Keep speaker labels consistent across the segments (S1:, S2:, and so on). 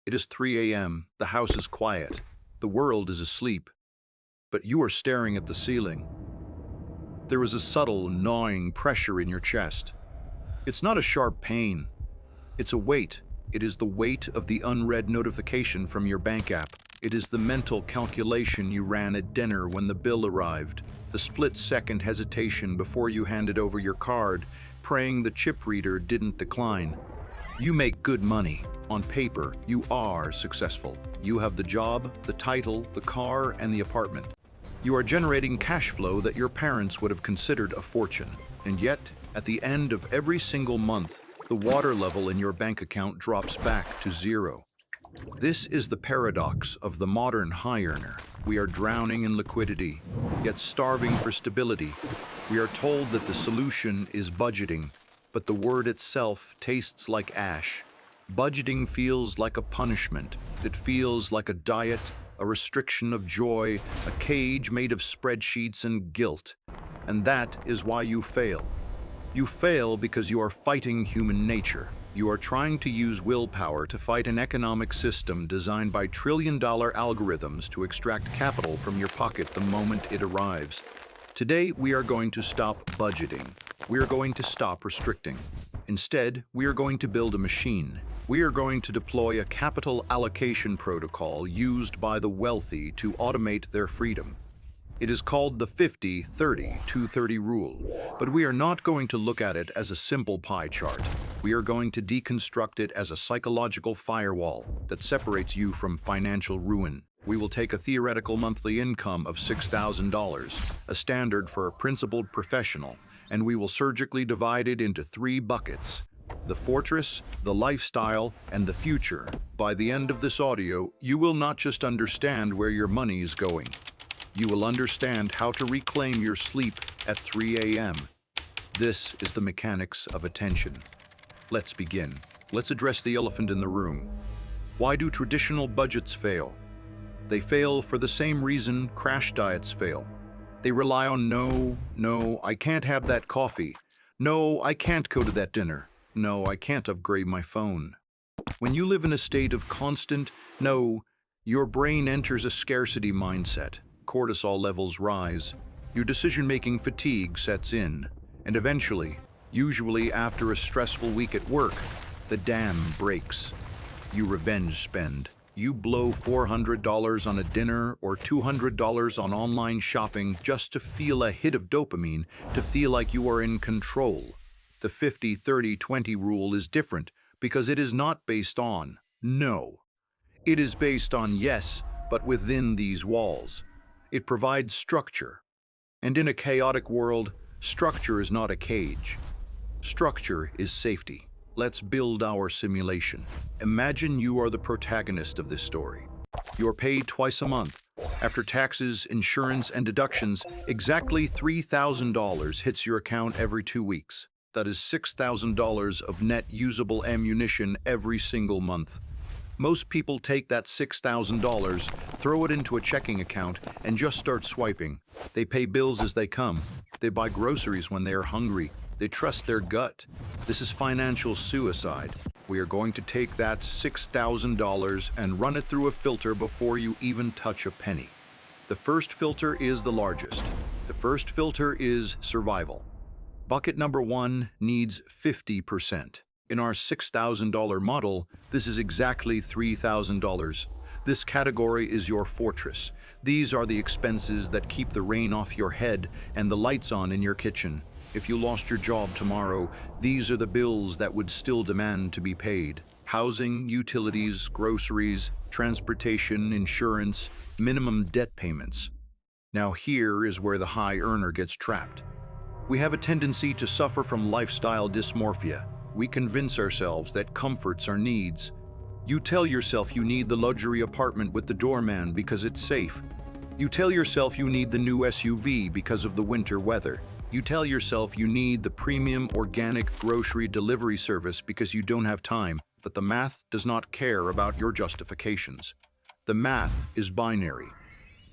S1: It is 3 a.m., the house is quiet, the world is asleep, but you are staring at the ceiling. There is a subtle, gnawing pressure in your chest. It's not a sharp pain, it's a weight. It is the weight of the unread notification from your bank app. It is the mental calculation you ran at dinner when the bill arrived, the split-second hesitation before you handed over your card, praying the chip reader didn't decline. You make good money. On paper, you are successful. You have the job, the title, the car, and the apartment. You are generating cash flow that your parents would have considered a fortune. And yet, at the end of every single month, the water level in your bank account drops back to zero. This is the paradox of the modern high earner. We are drowning in liquidity, yet starving for stability. We are told that the solution is budgeting, but the word itself tastes like ash. Budgeting feels like a punishment. It feels like a diet, a restriction of joy, a cage made of spreadsheets and guilt. And that is why you fail. You fail because you are fighting human nature. You are trying to use willpower to fight an economic system designed by trillion-dollar algorithms to extract capital from your pocket the moment it arrives. Today, we are going to stop budgeting. We are going to stop restricting. Instead, we are going to build a machine. We are going to deploy a capital allocation protocol used by the wealthy to automate their freedom. It is called the 50-30-230 rule, but we are not going to look at it as a simple pie chart. We are going to deconstruct it as a psychological firewall that separates you from financial ruin. We will take a theoretical monthly income of $6,000, a standard for a principled professional, and we will surgically divide it into 3 buckets: the fortress, the lifestyle, and the future. By the end of this audio, you will not just understand where your money is going. You will understand how to reclaim your sleep at 3 a.m. This is the mechanics of attention. Let's begin. Let's address the elephant in the room. Why do traditional budgets fail? They fail for the same reason crash diets fail. They rely on no, I can't have that coffee. No, I can't go to that dinner. No, I can't upgrade my phone. When you live in a state of constant no, your brain enters a scarcity mindset. Cortisol levels rise, your decision-making fatigue sets in, and eventually, usually after a stressful week at work, the dam breaks. You revenge spend. You blow $400 on a dinner or $200 on online shopping just to feel a hit of dopamine, to feel like you are in control. The 50-30-20 rule is different because it is not based on no. It is based on yes, but within these walls. It provides structure. And in a chaotic world, structure is not a cage. Structure is safety. Let's build our simulation. Imagine you are the protagonist of this story. You are paid twice a month. After taxes, insurance, and deductions, exactly $3,000 hits your account every 2 weeks. That is $6,000 of net usable ammunition every single month. Most people take that $6,000, throw it into a checking account, and just start swiping. They pay bills as they come. They buy groceries when they are hungry. They trust their gut. This is financial suicide. We are going to take that $6,000 and run it through a filter before you even touch a penny. The first filter is the largest. The first filter is survival. Bucket number 1 needs 50%. In our $6,000 model, this is exactly $3,000. This category is your fortress. These are the expenses that keep the rain off your head and the lights on in your kitchen. If you lost your job tomorrow, these are the bills that would still demand to be paid. Housing, utilities, groceries, transportation, insurance, minimum debt payments. Now here is where the high earner gets trapped. We have a tendency to suffer from lifestyle dysmorphia. We convince ourselves that comforts are needs. You tell yourself you need the luxury apartment with the doorman because it's safe. You tell yourself you need the new SUV because of the winter weather. You tell yourself you need the premium organic grocery delivery service because you don't have time, but the math does not care about your justifications. The math is binary.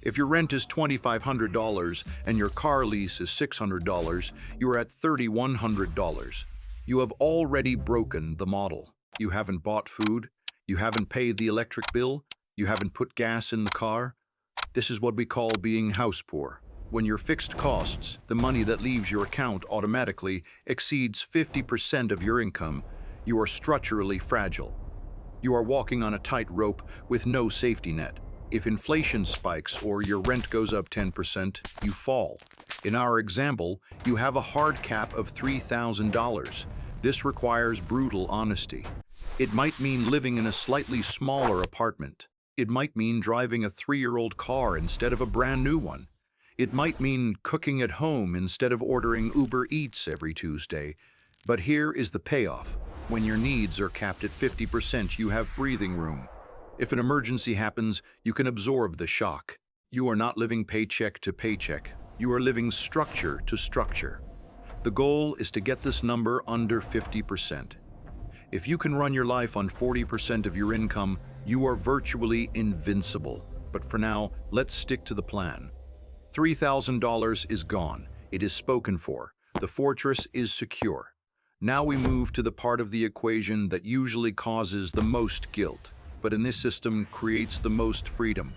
S1: If your rent is $2,500 and your car lease is $600, you are at $3,100. You have already broken the model. You haven't bought food, You haven't paid the electric bill? You haven't put gas in the car? This is what we call being house poor. When your fixed costs, the money that leaves your account automatically, exceeds 50% of your income, you are structurally fragile. You are walking on a tightrope with no safety net. If inflation spikes or your rent goes up 10%, you fall. In our example, you have a hard cap of $3,000. This requires brutal honesty. It might mean living in a slightly smaller apartment. It might mean driving a 3-year-old car instead of a brand new one. It might mean cooking at home instead of ordering Uber Eats every Tuesday. But here is the payoff. When your needs are capped at 50%, you have breathing room. If an emergency happens, you can absorb the shock. You are not living paycheck to paycheck. You are living structure to structure. The goal is to get this number under 50%. If you can run your life on 40% of your income, you are virtually invincible. But for now, let's stick to the plan. $3,000 is gone. It is spoken for. The fortress is secure. Now we move to the part of the equation that usually causes the most guilt, but in this system creates the most freedom.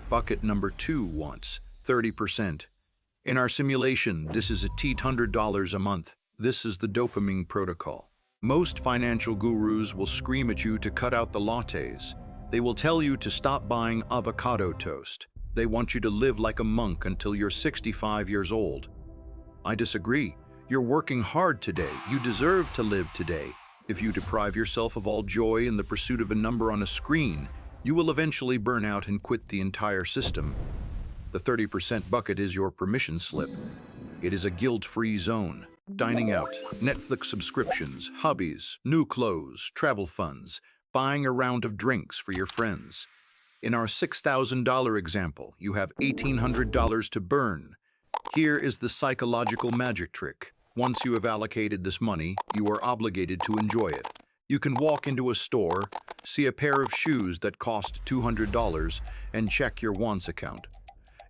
S1: Bucket number 2 wants 30%. In our simulation, this is $800 a month. This is the dopamine protocol. Most financial gurus will scream at you to cut out the lattes. They will tell you to stop buying avocado toast. They want you to live like a monk until you're 65 years old. I disagree. You're working hard today. You deserve to live today. If you deprive yourself of all joy in the pursuit of a number on a screen, you will eventually burn out and quit the entire system. The 30% bucket is your permission slip. It is a guilt-free zone. Dining out, Netflix subscriptions, hobbies, new clothes, travel funds, buying a round of drinks for your friends. In our $6,000 example, you have $1,800 to burn. Here is the psychological magic trick. Once you have allocated this money, you are obligated to enjoy it. You can walk into a store, see a pair of shoes that cost $200, and check your wants account.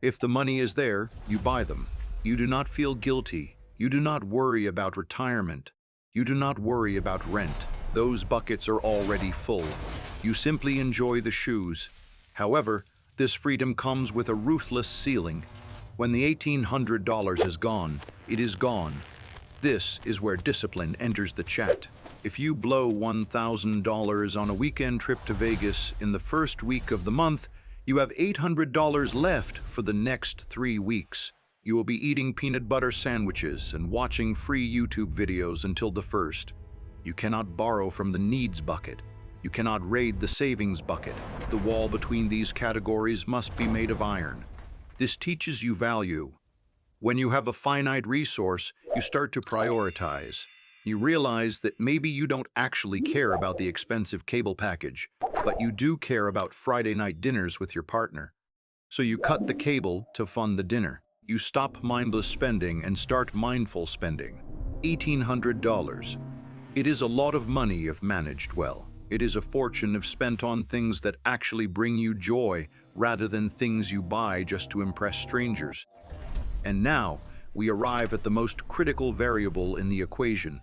S1: If the money is there, you buy them. You do not feel guilty. You do not worry about retirement. You do not worry about rent. Those buckets are already full. You simply enjoy the shoes. However, this freedom comes with a ruthless ceiling. When the $1,800 is gone, it is gone. This is where discipline enters the chat. If you blow $1,000 on a weekend trip to Vegas in the first week of the month, you have $800 left for the next 3 weeks. You will be eating peanut butter sandwiches and watching free YouTube videos until the first. You cannot borrow from the needs bucket. You cannot raid the savings bucket. The wall between these categories must be made of iron. This teaches you value. When you have a finite resource, you start to prioritize. You realize that maybe you don't actually care about the expensive cable package, but you do care about Friday night dinners with your partner. So you cut the cable to fund the dinner. You stop mindless spending and start mindful spending. $1,800. It is a lot of money if managed well. It is a fortune if spent on things that actually bring you joy rather than things you buy just to impress strangers. And now, we arrive at the most critical variable in the equation,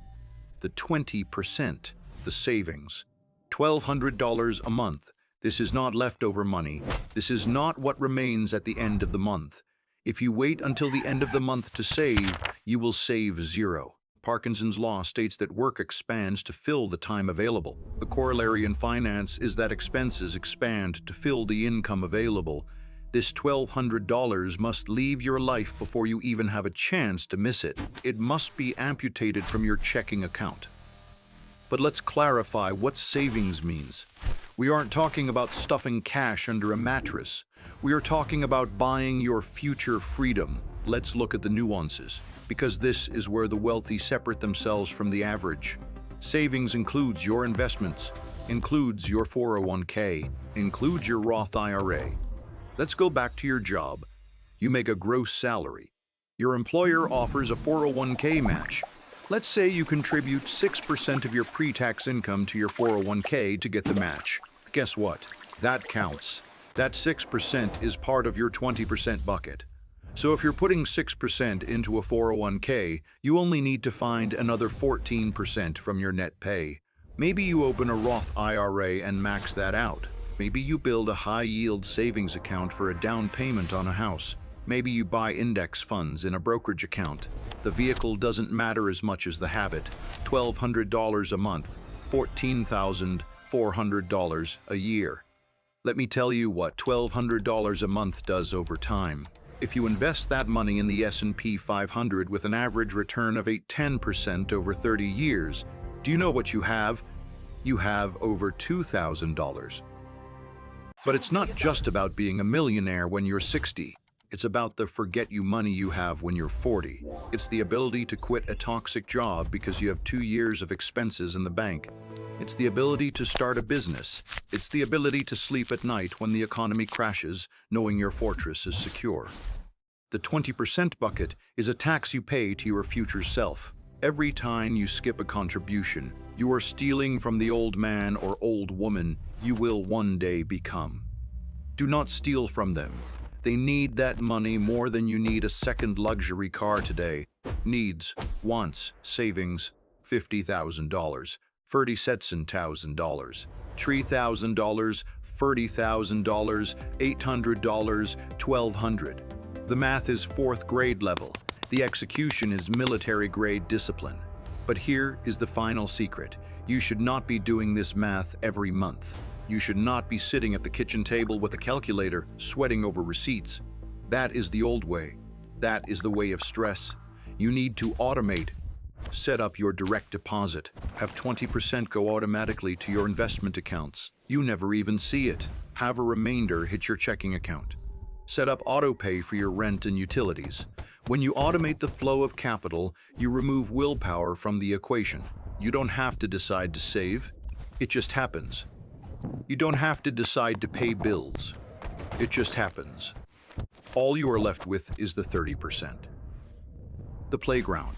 S1: the 20%, the savings. $1,200 a month. This is not leftover money. This is not what remains at the end of the month. If you wait until the end of the month to save, you will save zero. Parkinson's law states that work expands to fill the time available. The corollary in finance is that expenses expand to fill the income available. This $1,200 must leave your life before you even have a chance to miss it. It must be amputated from your checking account. But let's clarify what savings means. We aren't talking about stuffing cash under a mattress. We are talking about buying your future freedom. Let's look at the nuances, because this is where the wealthy separate themselves from the average. Savings includes your investments, includes your 401k, includes your Roth IRA. Let's go back to your job. You make a gross salary. Your employer offers a 401k match. Let's say you contribute 6% of your pre-tax income to your 401k to get the match. Guess what? That counts. That 6% is part of your 20% bucket. So if you're putting 6% into a 401k, you only need to find another 14% from your net pay. Maybe you open a Roth IRA and max that out. Maybe you build a high-yield savings account for a down payment on a house. Maybe you buy index funds in a brokerage account. The vehicle doesn't matter as much as the habit. $1,200 a month, $14,400 a year. Let me tell you what $1,200 a month does over time. If you invest that money in the S&P 500 with an average return of 10% over 30 years, do you know what you have? You have over $2,000. But it's not just about being a millionaire when you're 60. It's about the forget-you money you have when you're 40. It's the ability to quit a toxic job because you have 2 years of expenses in the bank. It's the ability to start a business. It's the ability to sleep at night when the economy crashes, knowing your fortress is secure. The 20% bucket is a tax you pay to your future self. Every time you skip a contribution, you are stealing from the old man or old woman you will one day become. Do not steal from them. They need that money more than you need a second luxury car today. Needs, wants, savings, $50,000, $37,000, $3,000, $30,000, $800, $1,200. The math is 4th grade level. The execution is military-grade discipline. But here is the final secret. You should not be doing this math every month. You should not be sitting at the kitchen table with a calculator, sweating over receipts. That is the old way. That is the way of stress. You need to automate. Set up your direct deposit. Have 20% go automatically to your investment accounts. You never even see it. Have a remainder hit your checking account. Set up auto-pay for your rent and utilities. When you automate the flow of capital, you remove willpower from the equation. You don't have to decide to save. It just happens. You don't have to decide to pay bills. It just happens. All you are left with is the 30%. The playground.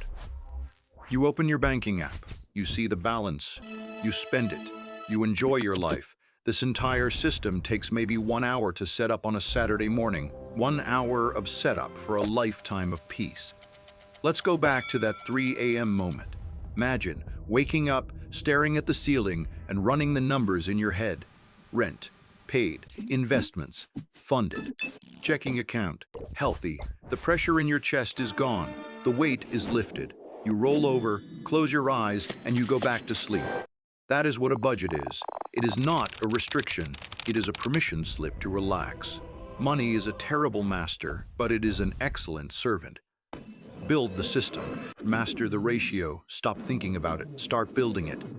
S1: You open your banking app. You see the balance. You spend it. You enjoy your life. This entire system takes maybe 1 hour to set up on a Saturday morning. 1 hour of setup for a lifetime of peace. Let's go back to that 3 a.m. moment. Imagine waking up, staring at the ceiling, and running the numbers in your head. Rent, paid, investments, funded, checking account, healthy. The pressure in your chest is gone. The weight is lifted. You roll over, close your eyes, and you go back to sleep. That is what a budget is. It is not a restriction. It is a permission slip to relax. Money is a terrible master, but it is an excellent servant. Build the system. Master the ratio. Stop thinking about it. Start building it.